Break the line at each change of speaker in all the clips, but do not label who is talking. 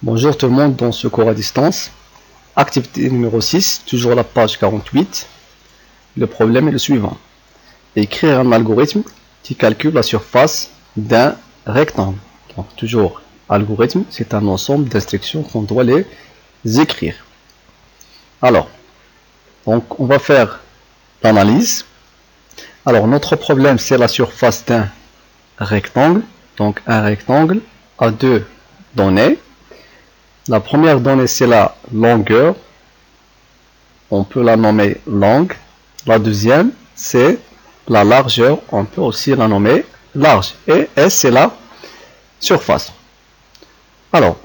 Bonjour tout le monde dans ce cours à distance. Activité numéro 6, toujours la page 48. Le problème est le suivant. Écrire un algorithme qui calcule la surface d'un rectangle. Donc toujours, algorithme, c'est un ensemble d'instructions qu'on doit les écrire. Alors, donc on va faire l'analyse. Alors notre problème c'est la surface d'un rectangle. Donc un rectangle a deux données. La première donnée c'est la longueur. On peut la nommer longue. La deuxième c'est la largeur. On peut aussi la nommer large. Et S c'est la surface. Alors,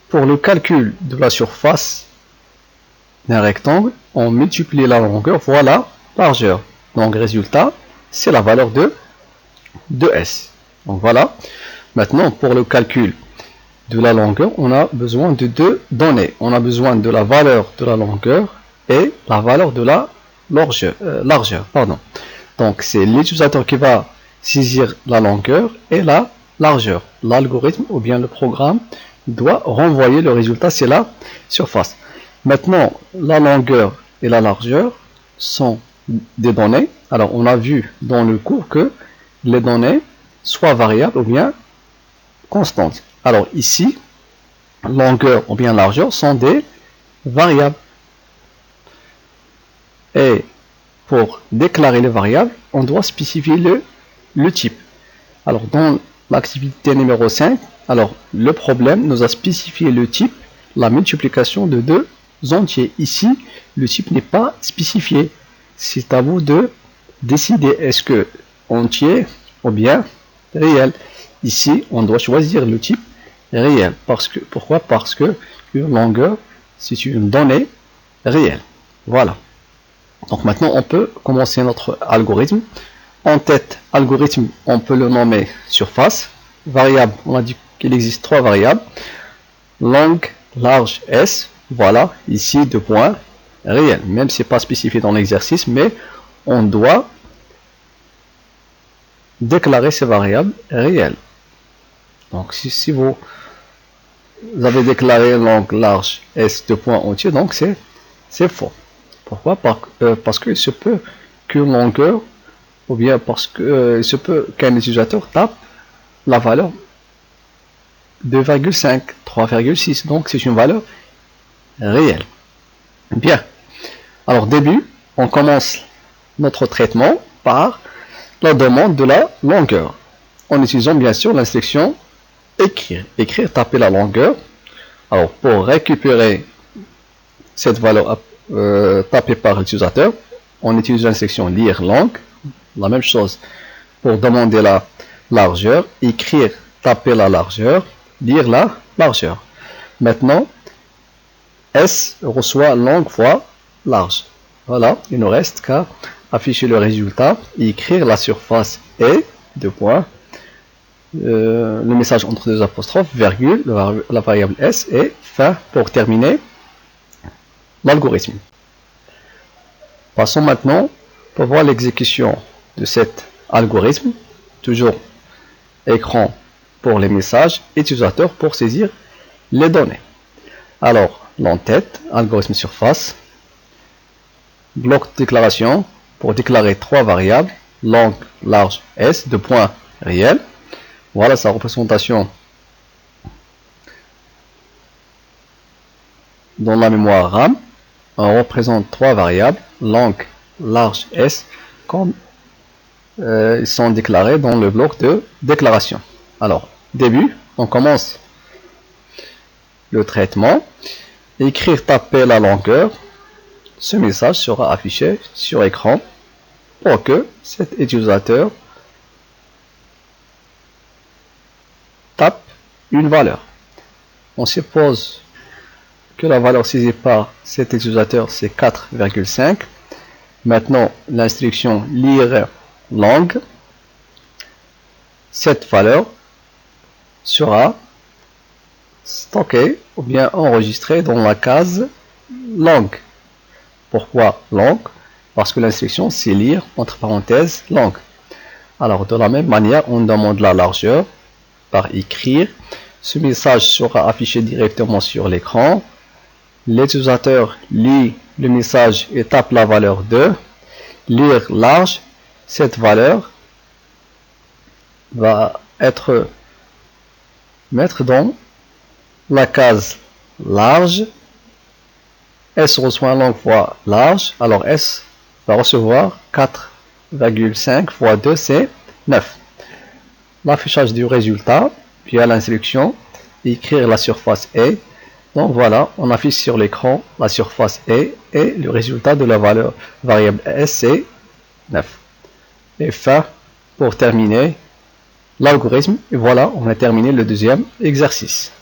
pour le calcul de la surface d'un rectangle, on multiplie la longueur fois la largeur. Donc résultat, c'est la valeur de S. Donc voilà. Maintenant, pour le calcul de la longueur, on a besoin de deux données. On a besoin de la valeur de la longueur et la valeur de la largeur. Donc c'est l'utilisateur qui va saisir la longueur et la largeur. L'algorithme ou bien le programme doit renvoyer le résultat, c'est la surface. Maintenant, la longueur et la largeur sont des données. Alors, on a vu dans le cours que les données soient variables ou bien constantes. Alors ici, longueur ou bien largeur sont des variables. Et pour déclarer les variables, on doit spécifier le type. Alors dans l'activité numéro 5, alors le problème nous a spécifié le type, la multiplication de deux entiers. Ici, le type n'est pas spécifié. C'est à vous de décider est-ce que entier ou bien réel. Ici, on doit choisir le type réel. Pourquoi? Parce que une longueur, c'est une donnée réelle. Voilà. Donc maintenant, on peut commencer notre algorithme. En tête, algorithme, on peut le nommer surface. Variable, on a dit qu'il existe trois variables. Longue, large, S. Voilà, ici, deux points, réel. Même si ce n'est pas spécifié dans l'exercice, mais on doit déclarer ces variables réelles. Donc si vous avez déclaré longue, large, S, deux points entiers, donc c'est faux. Pourquoi? Parce qu'il se peut qu'une longueur, ou bien parce que il se peut qu'un utilisateur tape la valeur 2,5, 3,6. Donc c'est une valeur réelle. Bien. Alors début, on commence notre traitement par la demande de la longueur. En utilisant bien sûr l'instruction écrire. Écrire, taper la longueur. Alors pour récupérer cette valeur tapée par l'utilisateur, on utilise l'instruction lire longue. La même chose pour demander la largeur. Écrire, taper la largeur. Lire la largeur. Maintenant, S reçoit longue fois large. Voilà, il ne reste qu'à afficher le résultat et écrire la surface et deux points. Le message entre deux apostrophes, virgule, la variable S et fin pour terminer l'algorithme. Passons maintenant pour voir l'exécution de cet algorithme. Toujours écran pour les messages, utilisateur pour saisir les données. Alors, l'entête, algorithme surface, bloc de déclaration pour déclarer trois variables, longue, large, S, deux points réels. Voilà sa représentation dans la mémoire RAM. On représente trois variables, longue, large, S, comme ils sont déclarés dans le bloc de déclaration. Alors, début, on commence le traitement. Écrire, taper la longueur. Ce message sera affiché sur écran pour que cet utilisateur tape une valeur. On suppose que la valeur saisie par cet utilisateur c'est 4,5. Maintenant, l'instruction lire longue. Cette valeur sera stockée ou bien enregistrée dans la case longue. Pourquoi longue? Parce que l'instruction c'est lire entre parenthèses longue. Alors de la même manière, on demande la largeur par écrire. Ce message sera affiché directement sur l'écran. L'utilisateur lit le message et tape la valeur 2. Lire large, cette valeur va être mettre dans la case large. S reçoit un fois large, alors S va recevoir 4,5 fois 2, c'est 9. L'affichage du résultat via l'instruction écrire la surface E. Donc voilà, on affiche sur l'écran la surface E et le résultat de la valeur variable S c'est 9. Et fin pour terminer l'algorithme. Et voilà, on a terminé le deuxième exercice.